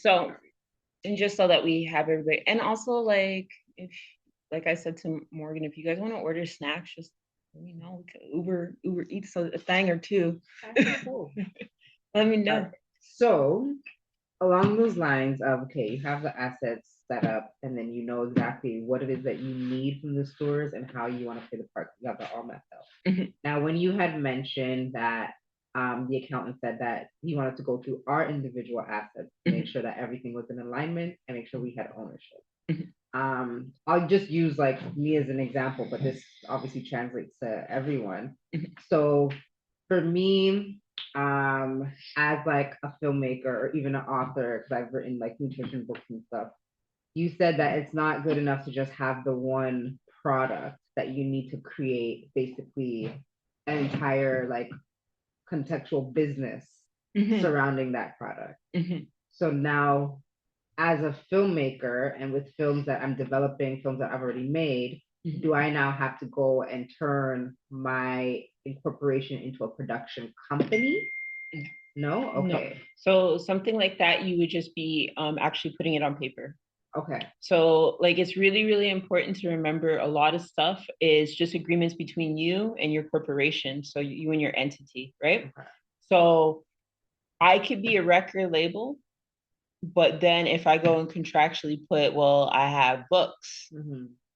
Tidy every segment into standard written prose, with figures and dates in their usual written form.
So, and just so that we have everybody, and also like if, like I said to Morgan, if you guys want to order snacks, just let me know. We could Uber Eats a thing or two. Cool. Let me know. So, along those lines of, okay, you have the assets set up, and then you know exactly what it is that you need from the stores and how you want to pay the parts. You have that all mapped out. Now, when you had mentioned that the accountant said that he wanted to go through our individual assets to make sure that everything was in alignment and make sure we had ownership. I'll just use like me as an example, but this obviously translates to everyone. So for me, as like a filmmaker or even an author, because I've written like nutrition books and stuff, you said that it's not good enough to just have the one product, that you need to create basically an entire like contextual business surrounding that product. So now, as a filmmaker and with films that I'm developing, films that I've already made, do I now have to go and turn my incorporation into a production company? No? Okay. No. So something like that, you would just be actually putting it on paper. Okay. So like it's really, really important to remember a lot of stuff is just agreements between you and your corporation. So you and your entity, right? Okay. So I could be a record label, but then if I go and contractually put, well, I have books.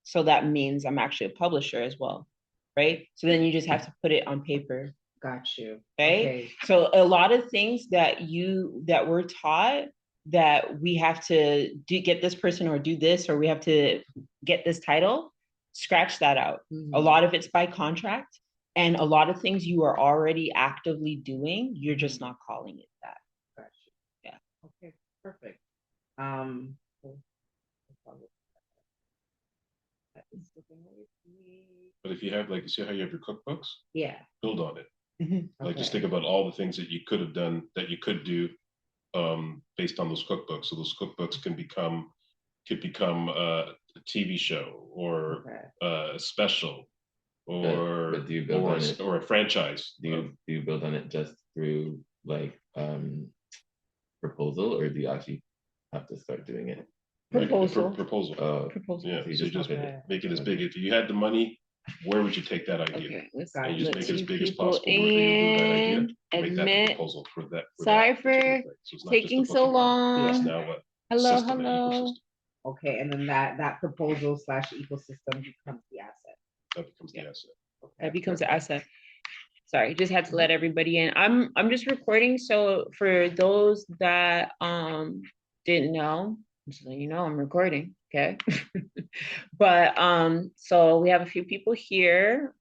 So that means I'm actually a publisher as well, right? So then you just have to put it on paper. Got you. Okay. So a lot of things that we're taught that we have to get this person or do this, or we have to get this title, scratch that out. A lot of it's by contract, and a lot of things you are already actively doing, you're just not calling it that. Got you. Yeah. Okay, perfect. But if you have, like, you see how you have your cookbooks? Yeah. Build on it. Like, just think about all the things that you could have done, that you could do based on those cookbooks. So those cookbooks could become a TV show or a special or do you build on it, or a franchise. Do you build on it just through like proposal, or do you actually have to start doing it? Proposal. Proposal. Proposal. Yeah. So you just make it as big. If you had the money, where would you take that idea? Okay, and you just make it as big as possible. Wherever you do that idea, make that the proposal for that. Sorry for taking so long. It's now what? Hello. Okay, and then that proposal / ecosystem becomes the asset. That becomes the asset. Okay. That becomes the asset. Sorry, just had to let everybody in. I'm just recording, so for those that didn't know, just so you know, I'm recording. Okay. But so we have a few people here.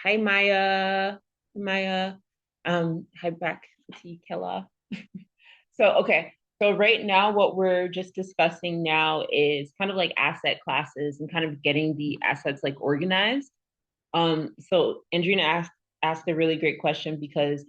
Hi Maya. Hi back to Kella. So okay. So right now, what we're just discussing now is kind of like asset classes and kind of getting the assets like organized. So Andrina asked a really great question, because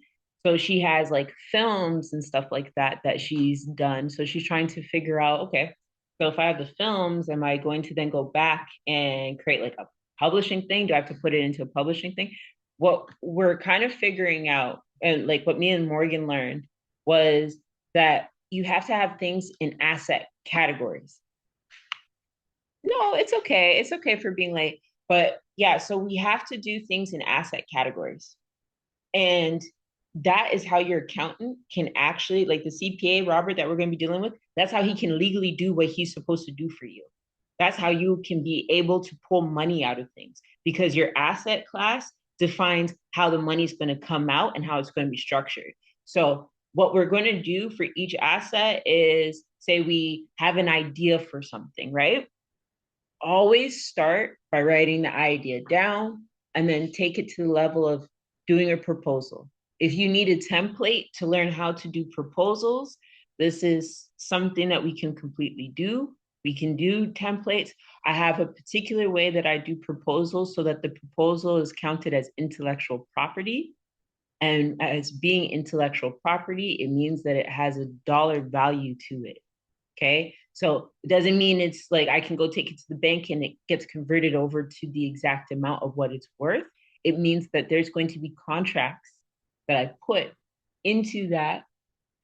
so she has like films and stuff like that she's done. So she's trying to figure out, okay, so if I have the films, am I going to then go back and create like a publishing thing? Do I have to put it into a publishing thing? What we're kind of figuring out, and like what me and Morgan learned, was that you have to have things in asset categories. No, it's okay. It's okay for being late. But yeah, so we have to do things in asset categories. And that is how your accountant can actually, like the CPA, Robert, that we're going to be dealing with, that's how he can legally do what he's supposed to do for you. That's how you can be able to pull money out of things, because your asset class defines how the money's going to come out and how it's going to be structured. So what we're going to do for each asset is, say we have an idea for something, right? Always start by writing the idea down and then take it to the level of doing a proposal. If you need a template to learn how to do proposals, this is something that we can completely do. We can do templates. I have a particular way that I do proposals so that the proposal is counted as intellectual property. And as being intellectual property, it means that it has a dollar value to it. Okay. So it doesn't mean it's like I can go take it to the bank and it gets converted over to the exact amount of what it's worth. It means that there's going to be contracts that I put into that,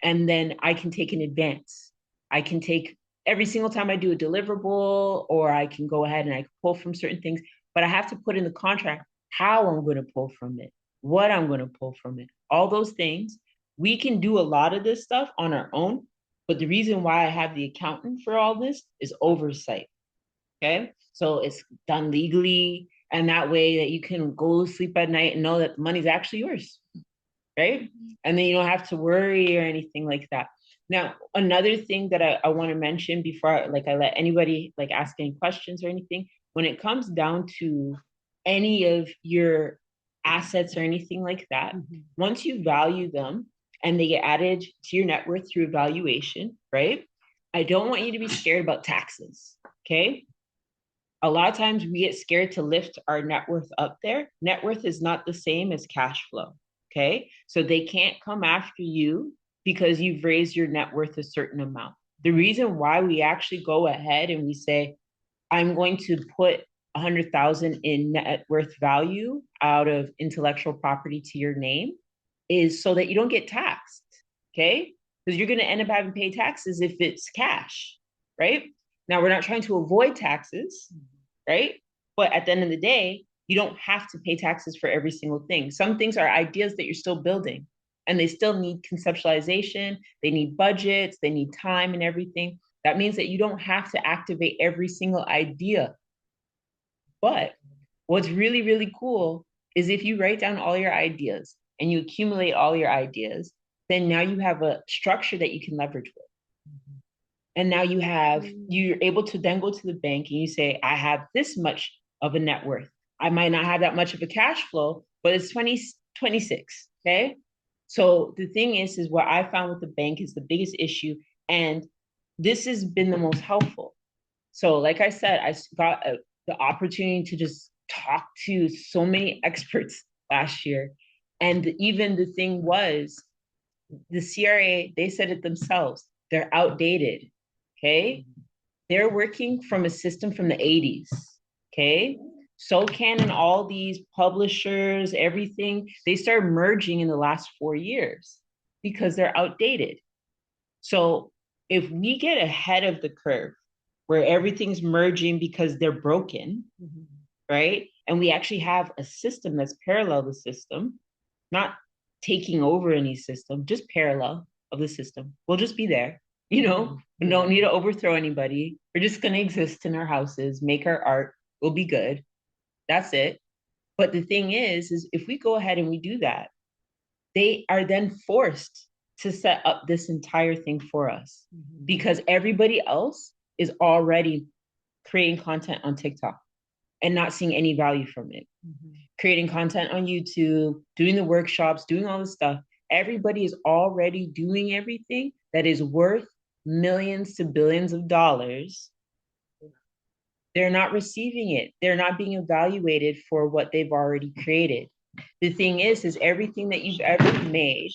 and then I can take an advance. I can take every single time I do a deliverable, or I can go ahead and I can pull from certain things, but I have to put in the contract how I'm going to pull from it, what I'm going to pull from it, all those things. We can do a lot of this stuff on our own, but the reason why I have the accountant for all this is oversight. Okay. So it's done legally, and that way that you can go sleep at night and know that the money's actually yours. Right. And then you don't have to worry or anything like that. Now, another thing that I want to mention before I let anybody like ask any questions or anything, when it comes down to any of your assets or anything like that, once you value them and they get added to your net worth through valuation, right? I don't want you to be scared about taxes. Okay. A lot of times we get scared to lift our net worth up there. Net worth is not the same as cash flow. Okay. So they can't come after you because you've raised your net worth a certain amount. The reason why we actually go ahead and we say, I'm going to put 100,000 in net worth value out of intellectual property to your name is so that you don't get taxed. Okay. Because you're going to end up having to pay taxes if it's cash. Right. Now, we're not trying to avoid taxes. Right. But at the end of the day, you don't have to pay taxes for every single thing. Some things are ideas that you're still building, and they still need conceptualization. They need budgets, they need time and everything. That means that you don't have to activate every single idea. But what's really, really cool is if you write down all your ideas and you accumulate all your ideas, then now you have a structure that you can leverage with. And now you're able to then go to the bank and you say, I have this much of a net worth. I might not have that much of a cash flow, but it's 2026. Okay. So the thing is what I found with the bank is the biggest issue. And this has been the most helpful. So like I said, I got the opportunity to just talk to so many experts last year. And even the thing was, the CRA, they said it themselves, they're outdated. Okay. They're working from a system from the 80s. Okay. So can all these publishers, everything, they start merging in the last 4 years because they're outdated. So if we get ahead of the curve where everything's merging because they're broken, right? And we actually have a system that's parallel the system, not taking over any system, just parallel of the system. We'll just be there. We don't need to overthrow anybody. We're just going to exist in our houses, make our art. We'll be good. That's it. But the thing is if we go ahead and we do that, they are then forced to set up this entire thing for us because everybody else is already creating content on TikTok and not seeing any value from it. Creating content on YouTube, doing the workshops, doing all this stuff. Everybody is already doing everything that is worth millions to billions of dollars. They're not receiving it. They're not being evaluated for what they've already created. The thing is everything that you've ever made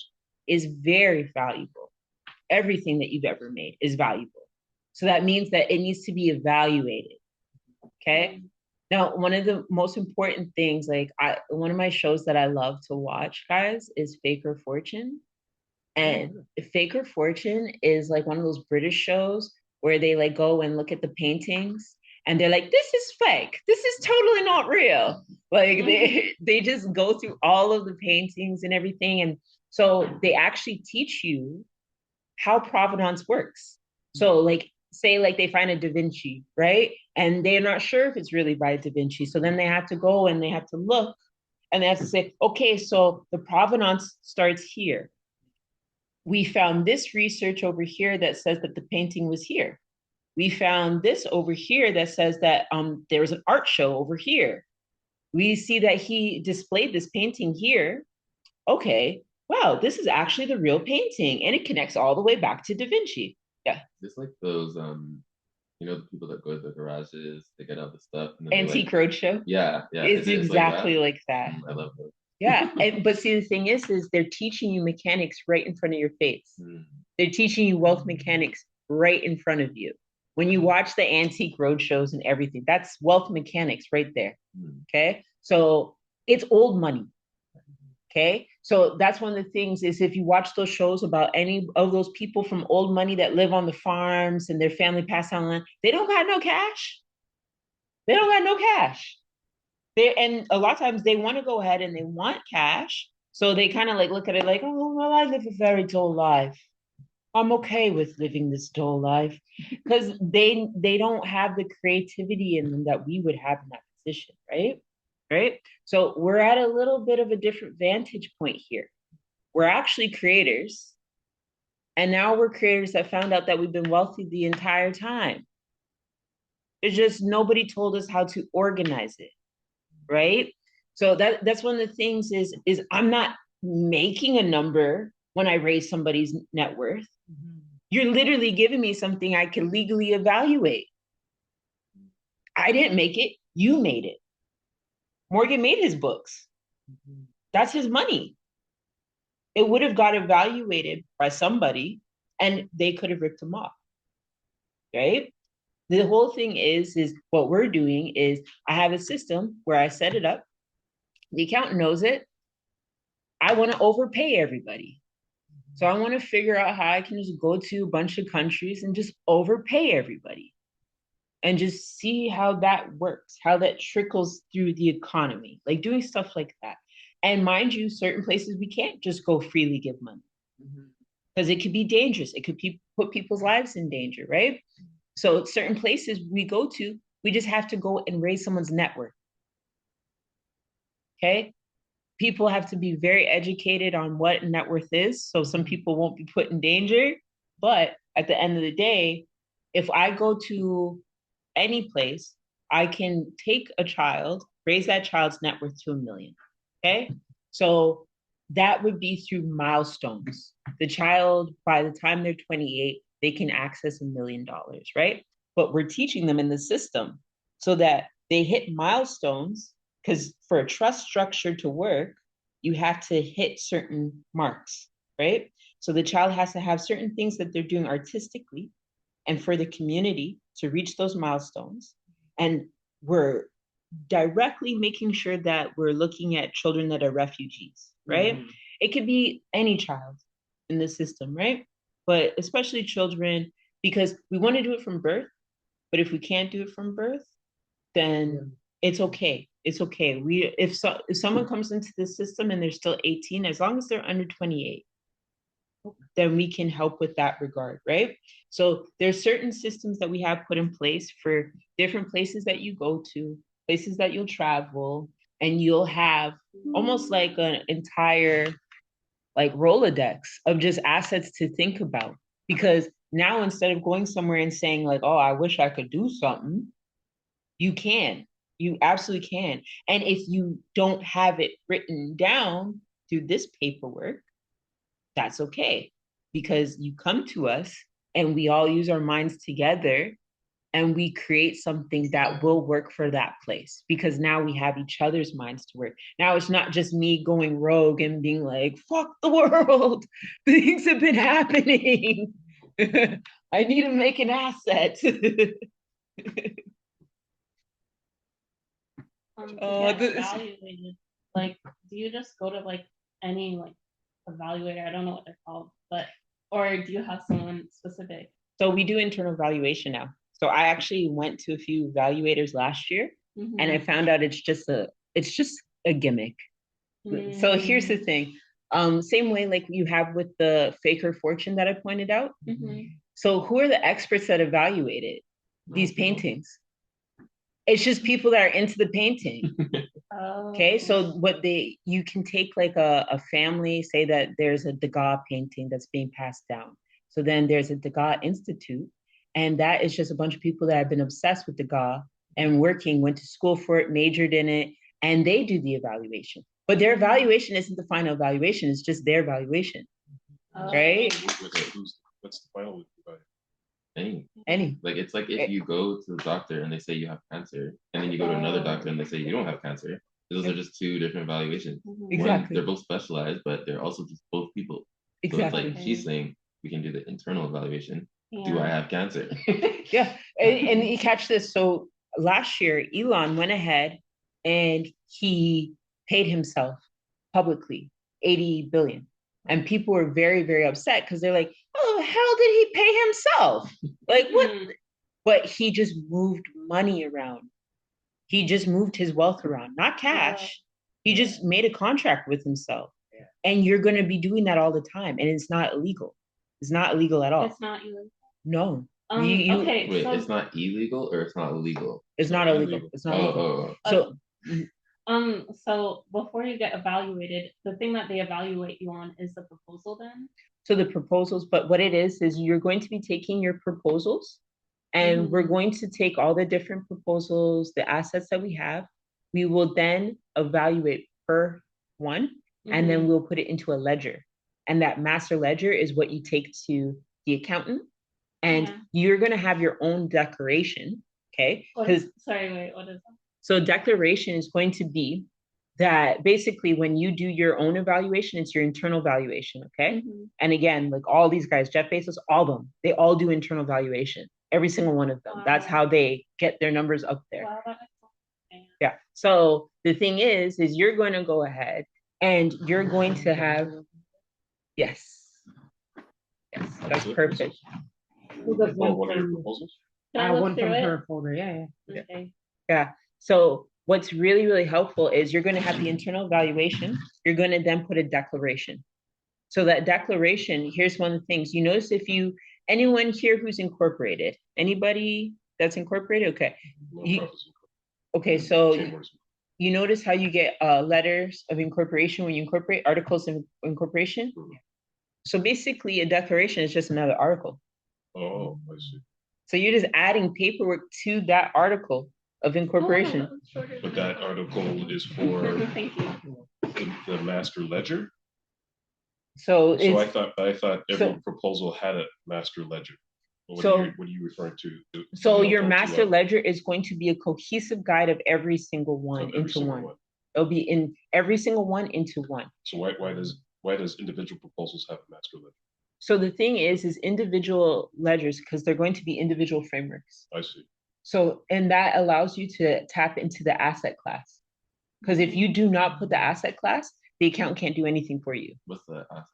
is very valuable. Everything that you've ever made is valuable. So that means that it needs to be evaluated. Okay. Now, one of the most important things, one of my shows that I love to watch, guys, is Fake or Fortune. And Fake or Fortune is like one of those British shows where they go and look at the paintings and they're like, this is fake. This is totally not real. They just go through all of the paintings and everything. And so they actually teach you how provenance works. So say they find a Da Vinci, right? And they're not sure if it's really by Da Vinci. So then they have to go and they have to look and they have to say, okay, so the provenance starts here. We found this research over here that says that the painting was here. We found this over here that says that there was an art show over here. We see that he displayed this painting here. Okay, wow, this is actually the real painting. And it connects all the way back to Da Vinci. Yeah. Just like those, the people that go to the garages, they get all the stuff. And Antique Roadshow. Yeah. It's exactly like that. I love those. Yeah, but see, the thing is they're teaching you mechanics right in front of your face. They're teaching you wealth mechanics right in front of you. When you watch the Antique Roadshows and everything, that's wealth mechanics right there. Okay, so it's old money. Okay. So that's one of the things is if you watch those shows about any of those people from old money that live on the farms and their family passed on land, they don't got no cash. They don't got no cash. And a lot of times they want to go ahead and they want cash. So they kind of like look at it like, oh, well, I live a very dull life. I'm okay with living this dull life because they don't have the creativity in them that we would have in that position, right? Right. So we're at a little bit of a different vantage point here. We're actually creators, and now we're creators that found out that we've been wealthy the entire time. It's just nobody told us how to organize it, right? So that's one of the things is I'm not making a number when I raise somebody's net worth. You're literally giving me something I can legally evaluate. I didn't make it, you made it. Morgan made his books. That's his money. It would have got evaluated by somebody and they could have ripped him off. Right? The whole thing is what we're doing is I have a system where I set it up. The accountant knows it. I want to overpay everybody. So I want to figure out how I can just go to a bunch of countries and just overpay everybody and just see how that works, how that trickles through the economy, like doing stuff like that. And mind you, certain places we can't just go freely give money because it could be dangerous. It could put people's lives in danger, right? So certain places we go to, we just have to go and raise someone's network. Okay. People have to be very educated on what net worth is. So some people won't be put in danger. But at the end of the day, if I go to any place, I can take a child, raise that child's net worth to 1 million. Okay. So that would be through milestones. The child, by the time they're 28, they can access $1 million, right? But we're teaching them in the system so that they hit milestones because for a trust structure to work, you have to hit certain marks, right? So the child has to have certain things that they're doing artistically and for the community to reach those milestones. And we're directly making sure that we're looking at children that are refugees, right? It could be any child in the system, right? But especially children, because we want to do it from birth. But if we can't do it from birth, then it's okay. It's okay. If someone comes into the system and they're still 18, as long as they're under 28, then we can help with that regard, right? So there's certain systems that we have put in place for different places that you go to, places that you'll travel, and you'll have almost like an entire like Rolodex of just assets to think about. Because now instead of going somewhere and saying like, oh, I wish I could do something, you can. You absolutely can. And if you don't have it written down through this paperwork, that's okay. Because you come to us and we all use our minds together and we create something that will work for that place because now we have each other's minds to work. Now it's not just me going rogue and being like, fuck the world. Things have been happening. I need to make an asset. Evaluated, like, do you just go to like any like evaluator? I don't know what they're called, but or do you have someone specific? So we do internal evaluation now. So I actually went to a few evaluators last year, and I found out it's just a gimmick. So here's the thing. Same way like you have with the faker fortune that I pointed out. So who are the experts that evaluated these paintings? It's just people that are into the painting. Okay, so you can take like a family, say that there's a Degas painting that's being passed down. So then there's a Degas Institute, and that is just a bunch of people that have been obsessed with Degas and went to school for it, majored in it, and they do the evaluation. But their evaluation isn't the final evaluation, it's just their evaluation. Right? What's the final evaluation? Any. Like it's like if you go to the doctor and they say you have cancer, and then you go to another doctor and they say you don't have cancer. Those are just two different evaluations. Exactly. They're both specialized, but they're also just both people. Exactly. So it's like she's saying we can do the internal evaluation. Do I have cancer? Yeah. And you catch this. So last year, Elon went ahead and he paid himself publicly 80 billion. And people were very, very upset because they're like, oh, how did he pay himself? Like, what? But he just moved money around. He just moved his wealth around, not cash. He just made a contract with himself. And you're going to be doing that all the time. And it's not illegal. It's not illegal at all. It's not illegal. No. Okay. Wait, so it's not illegal or it's not illegal? It's not illegal. It's not illegal. So before you get evaluated, the thing that they evaluate you on is the proposal then? So the proposals, but what it is you're going to be taking your proposals and we're going to take all the different proposals, the assets that we have. We will then evaluate per one, and then we'll put it into a ledger. And that master ledger is what you take to the accountant. And you're going to have your own declaration, okay? Sorry, wait, what is that? So declaration is going to be that basically when you do your own evaluation, it's your internal valuation, okay? And again, like all these guys, Jeff Bezos, all of them, they all do internal valuation. Every single one of them. Wow. That's how they get their numbers up there. Wow. Yeah. So the thing is you're going to go ahead and you're going to have, yes, that's perfect. One of your proposals? One from her folder. Yeah. Okay. Yeah. So what's really, really helpful is you're going to have the internal evaluation. You're going to then put a declaration. So that declaration, here's one of the things. You notice anyone here who's incorporated, anybody that's incorporated? Okay. Okay. So you notice how you get letters of incorporation when you incorporate, articles of incorporation? So basically a declaration is just another article. Oh, I see. So you're just adding paperwork to that article of incorporation. But that article is for the master ledger? So I thought every proposal had a master ledger. What are you referring to? So your master ledger is going to be a cohesive guide of every single one into one. It'll be in every single one into one. So why does individual proposals have a master ledger? So the thing is individual ledgers, because they're going to be individual frameworks. I see. So, and that allows you to tap into the asset class. Because if you do not put the asset class, the account can't do anything for you. What's the asset?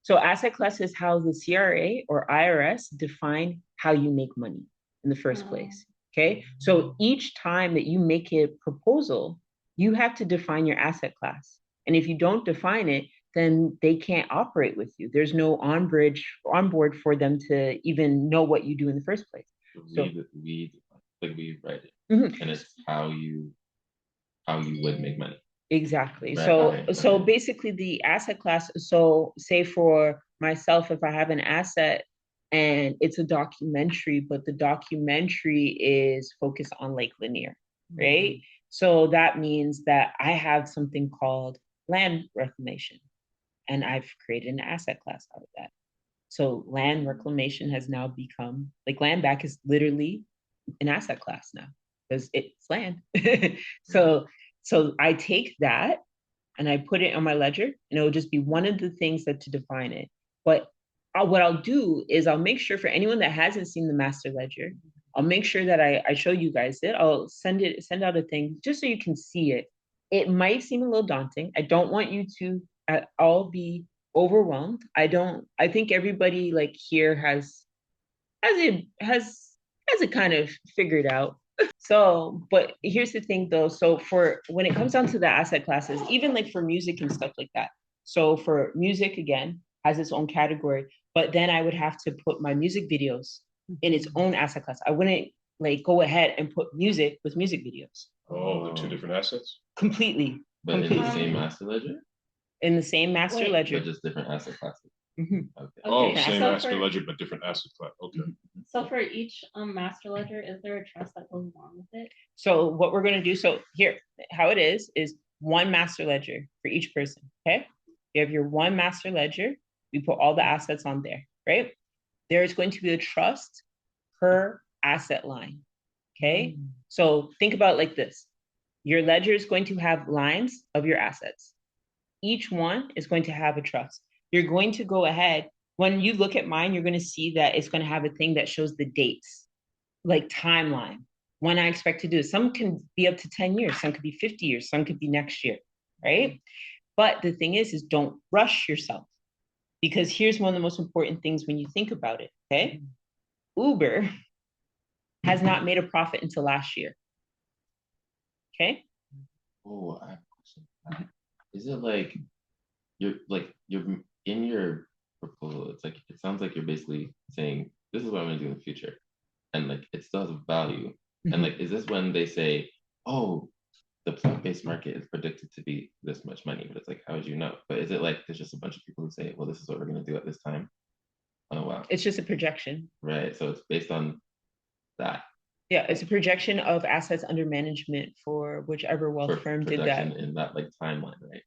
So asset class is how the CRA or IRS define how you make money in the first place. Okay. So each time that you make a proposal, you have to define your asset class. And if you don't define it, then they can't operate with you. There's no on board for them to even know what you do in the first place. We write it, and it's how you would make money. Exactly. Right. So basically the asset class. So say for myself, if I have an asset and it's a documentary, but the documentary is focused on Lake Lanier, right? So that means that I have something called land reclamation. And I've created an asset class out of that. So land reclamation has now become, like land back is literally an asset class now because it's land. So I take that and I put it on my ledger and it'll just be one of the things to define it. But what I'll do is I'll make sure for anyone that hasn't seen the master ledger, I'll make sure that I show you guys it. I'll send out a thing just so you can see it. It might seem a little daunting. I don't want you to at all be overwhelmed. I think everybody like here has it kind of figured out. So, but here's the thing though. So for when it comes down to the asset classes, even like for music and stuff like that. So for music, again, has its own category, but then I would have to put my music videos in its own asset class. I wouldn't like go ahead and put music with music videos. Oh, they're two different assets? Completely. But in the same master ledger? In the same master ledger. But just different asset classes. Okay. Same master ledger, but different asset class. Okay. So for each master ledger, is there a trust that goes along with it? So what we're going to do, so here, how it is one master ledger for each person, okay? You have your one master ledger. We put all the assets on there, right? There's going to be a trust per asset line, okay? So think about it like this. Your ledger is going to have lines of your assets. Each one is going to have a trust. You're going to go ahead. When you look at mine, you're going to see that it's going to have a thing that shows the dates, like timeline, when I expect to do it. Some can be up to 10 years. Some could be 50 years. Some could be next year, right? But the thing is don't rush yourself, because here's one of the most important things when you think about it. Okay. Uber has not made a profit until last year. Okay. Oh, I have a question. Is it like you're in your proposal? It's like it sounds like you're basically saying this is what I'm gonna do in the future, and like it still has a value. And like, is this when they say, oh, the plant-based market is predicted to be this much money? But it's like, how would you know? But is it like there's just a bunch of people who say, well, this is what we're gonna do at this time? Oh wow. It's just a projection. Right. So it's based on that. Yeah, it's a projection of assets under management for whichever wealth firm did that. In that like timeline, right?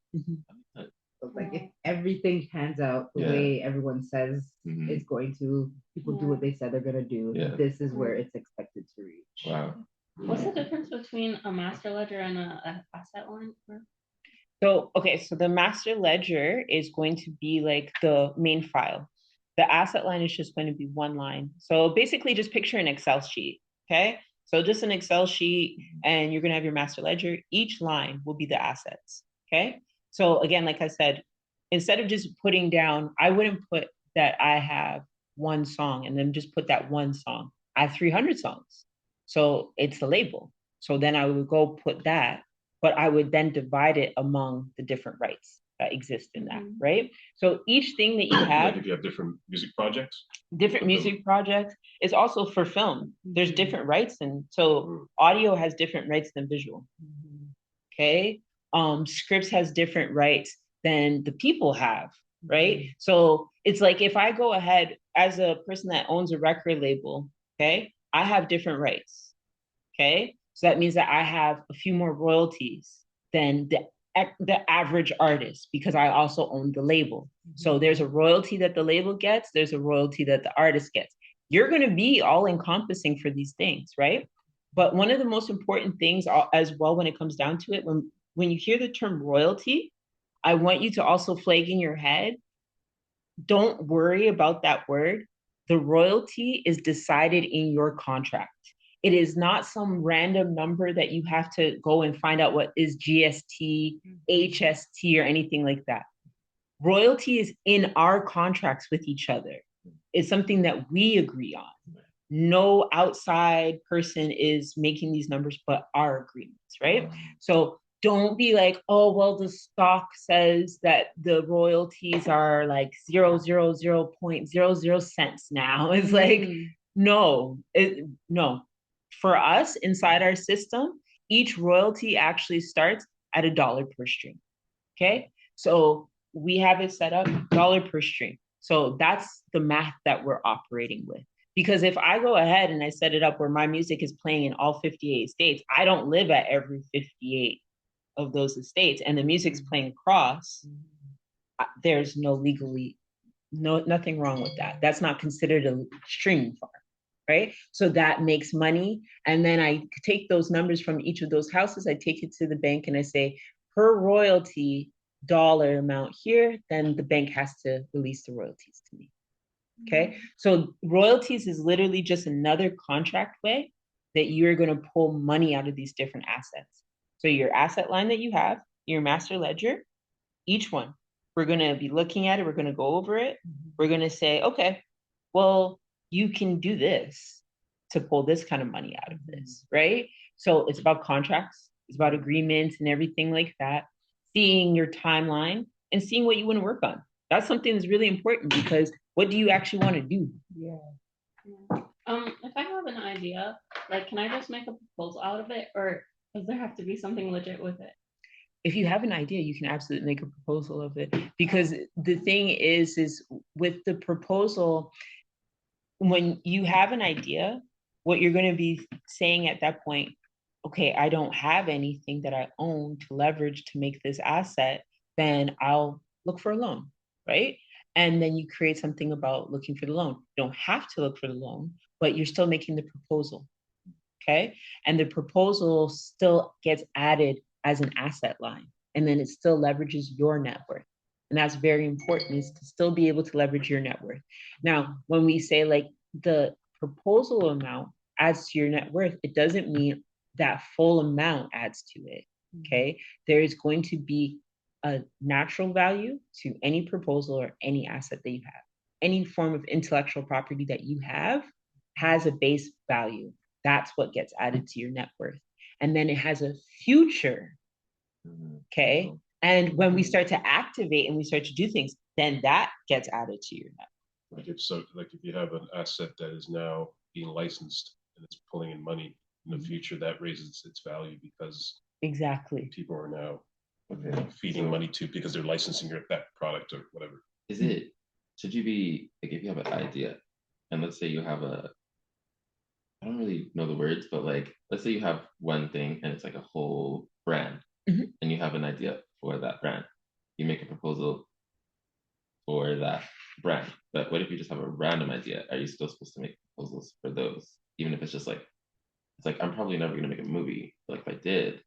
So like if everything pans out the way everyone says it's going to, people do what they said they're gonna do, this is where it's expected to reach. Wow. What's the difference between a master ledger and a asset line? So, okay, so the master ledger is going to be like the main file. The asset line is just going to be one line. So basically just picture an Excel sheet, okay? So just an Excel sheet, and you're gonna have your master ledger. Each line will be the assets, okay? So again, like I said, instead of just putting down, I wouldn't put that I have one song and then just put that one song. I have 300 songs. So it's the label. So then I would go put that, but I would then divide it among the different rights that exist in that, right? So each thing that you have, like if you have different music projects, is also for film. There's different rights, and so audio has different rights than visual. Okay, scripts has different rights than the people have, right? So it's like if I go ahead as a person that owns a record label, okay, I have different rights. Okay, so that means that I have a few more royalties than the average artist, because I also own the label. So there's a royalty that the label gets, there's a royalty that the artist gets. You're going to be all encompassing for these things, right? But one of the most important things as well when it comes down to it, when you hear the term royalty, I want you to also flag in your head, don't worry about that word. The royalty is decided in your contract. It is not some random number that you have to go and find out what is GST, HST, or anything like that. Royalty is in our contracts with each other. It's something that we agree on. No outside person is making these numbers but our agreements, right? So don't be like, oh, well, the stock says that the royalties are like 0.00 cents now. It's like, no. For us inside our system, each royalty actually starts at $1 per stream. Okay. So we have it set up $1 per stream. So that's the math that we're operating with. Because if I go ahead and I set it up where my music is playing in all 58 states, I don't live at every 58 of those estates, and the music's playing across, there's nothing wrong with that. That's not considered a streaming farm. Right? So that makes money. And then I take those numbers from each of those houses, I take it to the bank and I say, per royalty dollar amount here, then the bank has to release the royalties to me. Okay. So royalties is literally just another contract way that you're going to pull money out of these different assets. So your asset line that you have, your master ledger, each one, we're going to be looking at it. We're going to go over it. We're going to say, okay, well, you can do this to pull this kind of money out of this, right? So it's about contracts, it's about agreements and everything like that, seeing your timeline and seeing what you want to work on. That's something that's really important, because what do you actually want to do? If I have an idea, like, can I just make a proposal out of it, or does there have to be something legit with it? If you have an idea, you can absolutely make a proposal of it, because the thing is with the proposal, when you have an idea, what you're going to be saying at that point, okay, I don't have anything that I own to leverage to make this asset, then I'll look for a loan, right? And then you create something about looking for the loan. You don't have to look for the loan, but you're still making the proposal, okay? And the proposal still gets added as an asset line, and then it still leverages your net worth. And that's very important, is to still be able to leverage your net worth. Now, when we say like the proposal amount adds to your net worth, it doesn't mean that full amount adds to it, okay? There is going to be a natural value to any proposal or any asset that you have. Any form of intellectual property that you have has a base value. That's what gets added to your net worth. And then it has a future. Okay. And when we start to activate and we start to do things, then that gets added to your net. Like if you have an asset that is now being licensed and it's pulling in money in the future, that raises its value because exactly people are now feeding money to because they're licensing that product or whatever. Should you be like, if you have an idea and let's say you have I don't really know the words, but like let's say you have one thing and it's like a whole brand and you have an idea for that brand, you make a proposal for that brand. But what if you just have a random idea? Are you still supposed to make proposals for those, even if it's just like, it's like I'm probably never gonna make a movie, but if I did,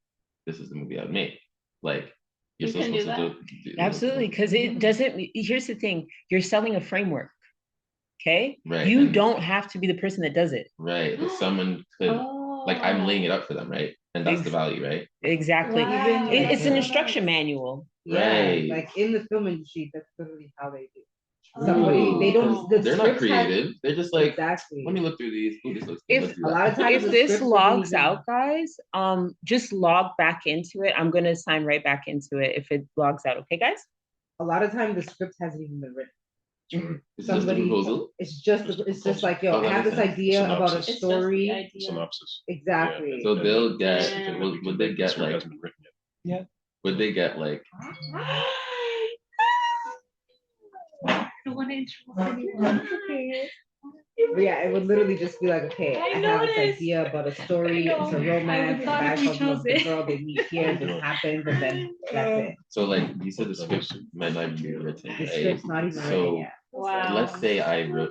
this is the movie I'd make. Like you're still supposed to do absolutely, because it doesn't. Here's the thing: you're selling a framework. Okay, right? You don't have to be the person that does it. Right, but someone could. Like I'm laying it up for them, right? And that's the value, right? Exactly. Wow. It's an instruction manual. Yeah, right. Like in the film industry, that's literally how they do. Somebody, they don't. They're not creative. They're just like, exactly. Let me look through these. Ooh, this looks If a lot of times, if this logs out, guys, just log back into it. I'm gonna sign right back into it if it logs out. Okay, guys. A lot of times, the script hasn't even been written. Somebody, it's just like, yo, I have this idea about a story. Synopsis. Exactly. Yeah, so they'll get. Would they get like? Yeah. Would they get like? I don't want to interrupt anyone. But yeah, it would literally just be like, okay, I have this idea about a story. It's a romance. The guy falls in love with the girl. They meet here. This happens, and then that's it. So, like you said, the script might not even be written. The script's not even written yet. Wow. Let's say I wrote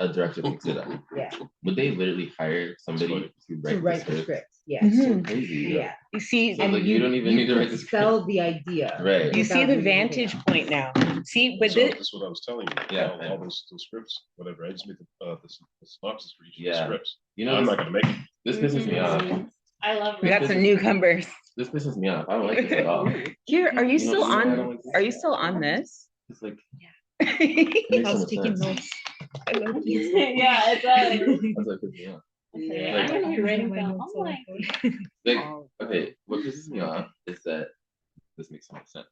a director would do that. Yeah. Would they literally hire somebody to write the script? Yeah. So crazy. Yeah. You see, so like, you don't even need to write the script. Sell the idea. Right. You see the vantage point now. See, but that's what I was telling you. Yeah. All those scripts, whatever. I just made the synopsis for each of the scripts. You know, I'm not gonna make it. This pisses me off. I love it. We got some newcomers. This pisses me off. I don't like this at all. Here, are you still on? Are you still on this? It's like I was taking notes. Yeah, it does. That's what pisses me off. I'm gonna be writing down. I'm like, okay, what pisses me off is that this makes so much sense.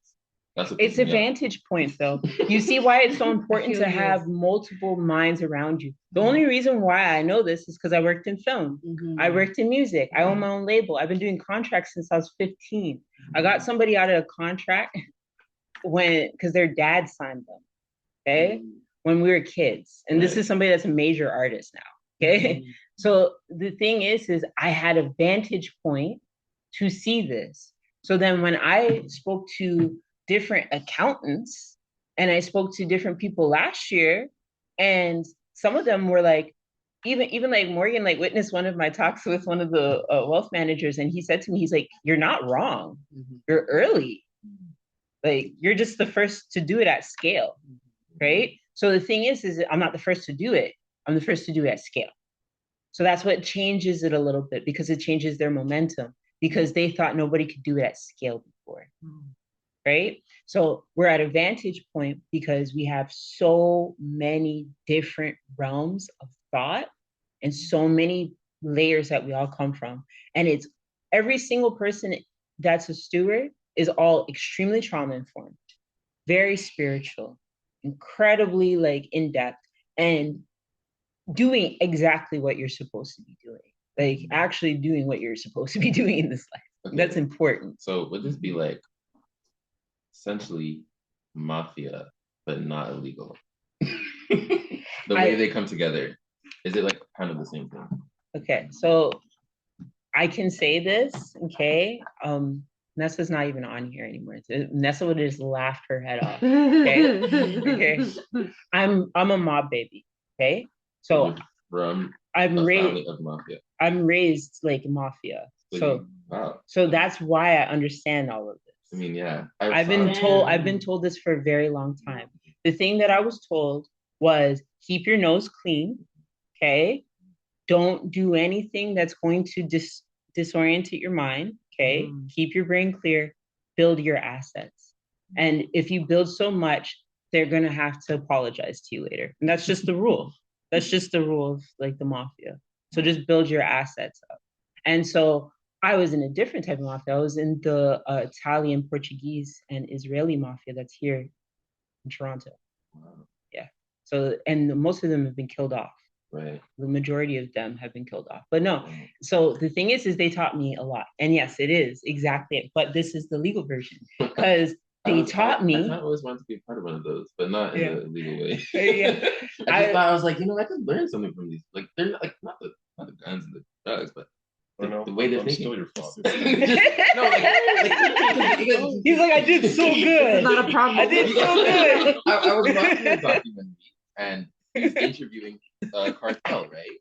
That's what it's a vantage point, though. You see why it's so important to have multiple minds around you. The only reason why I know this is because I worked in film. I worked in music. I own my own label. I've been doing contracts since I was 15. I got somebody out of a contract because their dad signed them. Okay, when we were kids, and this is somebody that's a major artist now. Okay, so the thing is I had a vantage point to see this. So then when I spoke to different accountants and I spoke to different people last year, and some of them were like, even like Morgan, like witnessed one of my talks with one of the wealth managers, and he said to me, he's like, you're not wrong. You're early. Like, you're just the first to do it at scale, right? So the thing is I'm not the first to do it. I'm the first to do it at scale. So that's what changes it a little bit, because it changes their momentum, because they thought nobody could do it at scale before, right? So we're at a vantage point because we have so many different realms of thought and so many layers that we all come from. And it's every single person that's a steward is all extremely trauma informed, very spiritual, incredibly like in depth, and doing exactly what you're supposed to be doing, like actually doing what you're supposed to be doing in this life. Okay. That's important. So would this be like essentially mafia, but not illegal? The way they come together, is it like kind of the same thing? Okay, so I can say this, okay? Nessa's not even on here anymore. Nessa would have just laughed her head off. Okay. Okay. I'm a mob baby. Okay. So I'm raised like mafia. So wow. So that's why I understand all of this. I mean, yeah. I've been told this for a very long time. The thing that I was told was keep your nose clean. Okay. Don't do anything that's going to disorientate your mind. Okay. Keep your brain clear. build your assets. And if you build so much, they're going to have to apologize to you later. And that's just the rule. That's just the rule of like the mafia. So just build your assets up. And so I was in a different type of mafia. I was in the Italian, Portuguese, and Israeli mafia that's here in Toronto. Wow. Yeah. So, and most of them have been killed off. Right. The majority of them have been killed off. But no, so the thing is they taught me a lot. And yes, it is exactly it. But this is the legal version because they taught me. I always wanted to be a part of one of those, but not in a legal way. Yeah. I was like, I could learn something from these. Like, they're not, like not the guns and the drugs, but the way they're thinking. Still your father. No, he's like, I did so good. It's not a problem. I did so good. I was watching a documentary and he's interviewing Cartel, right?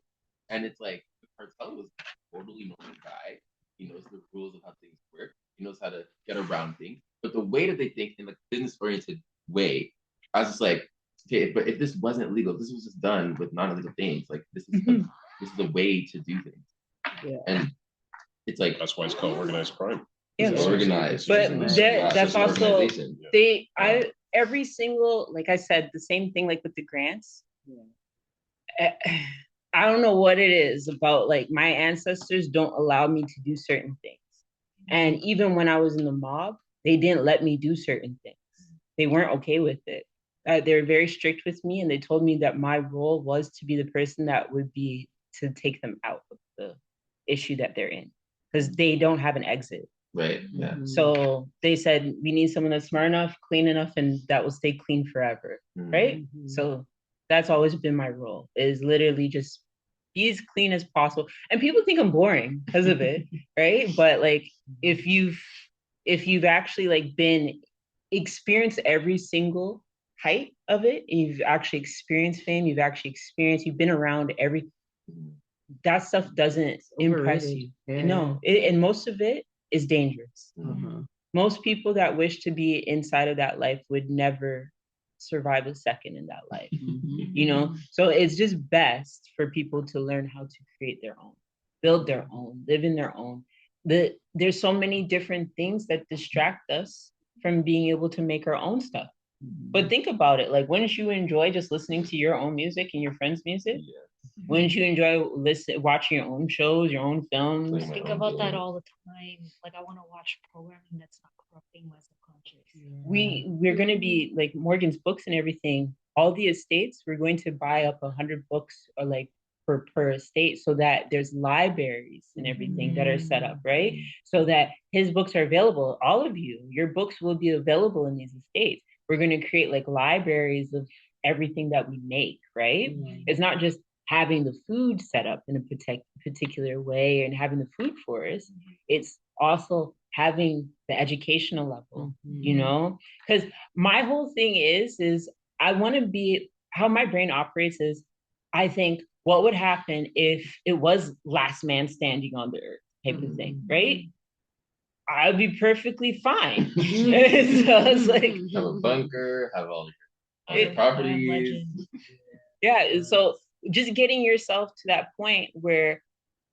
And it's like the Cartel was a totally normal guy. He knows the rules of how things work. He knows how to get around things. But the way that they think in a business-oriented way, I was just like, okay, but if this wasn't legal, if this was just done with non-illegal things, like this is the way to do things. Yeah. And it's like that's why it's called organized crime. Yeah, it's organized. But that's also every single, like I said, the same thing like with the grants. Yeah. I don't know what it is about like my ancestors don't allow me to do certain things. And even when I was in the mob, they didn't let me do certain things. They weren't okay with it. They were very strict with me, and they told me that my role was to be the person that would be to take them out of the issue that they're in, because they don't have an exit. Right. Yeah. So they said we need someone that's smart enough, clean enough, and that will stay clean forever. Right. So that's always been my role, is literally just be as clean as possible. And people think I'm boring because of it, right? But like if you've actually like been experienced every single height of it, and you've actually experienced fame, you've been around that stuff doesn't impress you. Yeah. No, and most of it is dangerous. Most people that wish to be inside of that life would never survive a second in that life. So it's just best for people to learn how to create their own, build their own, live in their own. There's so many different things that distract us from being able to make our own stuff. But think about it, like, wouldn't you enjoy just listening to your own music and your friends' music? Wouldn't you enjoy watching your own shows, your own films? I think about that all the time. Like, I want to watch programming that's not corrupting my subconscious. We're going to be like Morgan's books and everything. All the estates, we're going to buy up 100 books or like per estate, so that there's libraries and everything that are set up, right? So that his books are available. All of your books will be available in these estates. We're going to create like libraries of everything that we make, right? It's not just having the food set up in a particular way and having the food forest. It's also having the educational level, because my whole thing is I want to be, how my brain operates is, I think, what would happen if it was last man standing on the earth type of thing, right? I'd be perfectly fine. So it's like, have a bunker, have all your properties. Yeah, so just getting yourself to that point where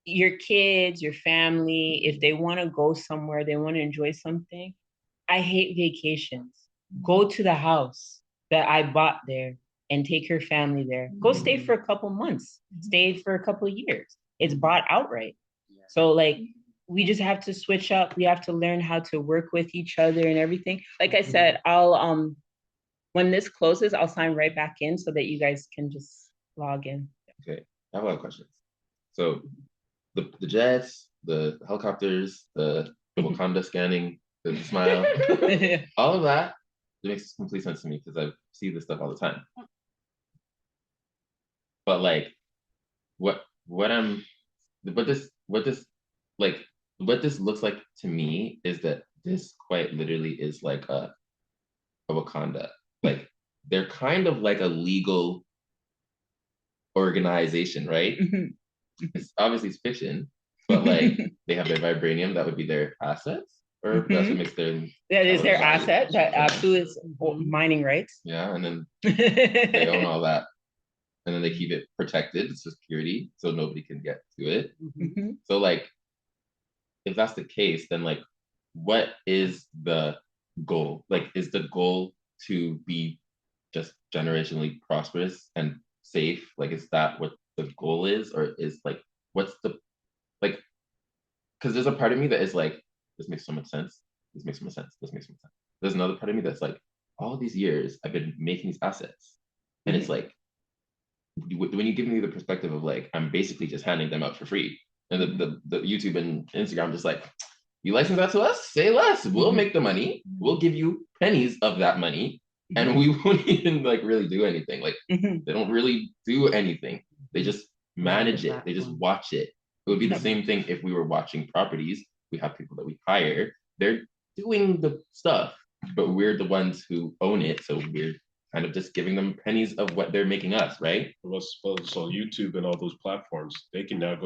your kids, your family, if they want to go somewhere, they want to enjoy something. I hate vacations. Go to the house that I bought there and take your family there. Go stay for a couple months. Stay for a couple of years. It's bought outright. So like, we just have to switch up. We have to learn how to work with each other and everything. Like I said, I'll when this closes, I'll sign right back in so that you guys can just log in. Okay, I have a lot of questions. So the jets, the helicopters, the Wakanda scanning, the smile, all of that, it makes complete sense to me because I see this stuff all the time. But like, what this looks like to me is that this quite literally is like a Wakanda. Like, they're kind of like a legal organization, right? It's obviously it's fiction, but like they have their vibranium, that would be their assets, or that's what makes their that is their asset. That absolutely is mining rights. Yeah, and then they own all that, and then they keep it protected. It's security, so nobody can get to it. So like, if that's the case, then like, what is the goal? Like, is the goal to be just generationally prosperous and safe? Like, is that what the goal is? Or is like, what's the, like, because there's a part of me that is like, this makes so much sense. This makes so much sense. This makes so much sense. There's another part of me that's like, all these years I've been making these assets. And it's like, when you give me the perspective of like, I'm basically just handing them out for free. And the YouTube and Instagram just like, you license that to us, say less. We'll make the money. We'll give you pennies of that money. And we won't even like really do anything. Like they don't really do anything. They just manage it. They just watch it. It would be the same thing if we were watching properties. We have people that we hire. They're doing the stuff, but we're the ones who own it. So we're kind of just giving them pennies of what they're making us, right? Well, so YouTube and all those platforms, they can now go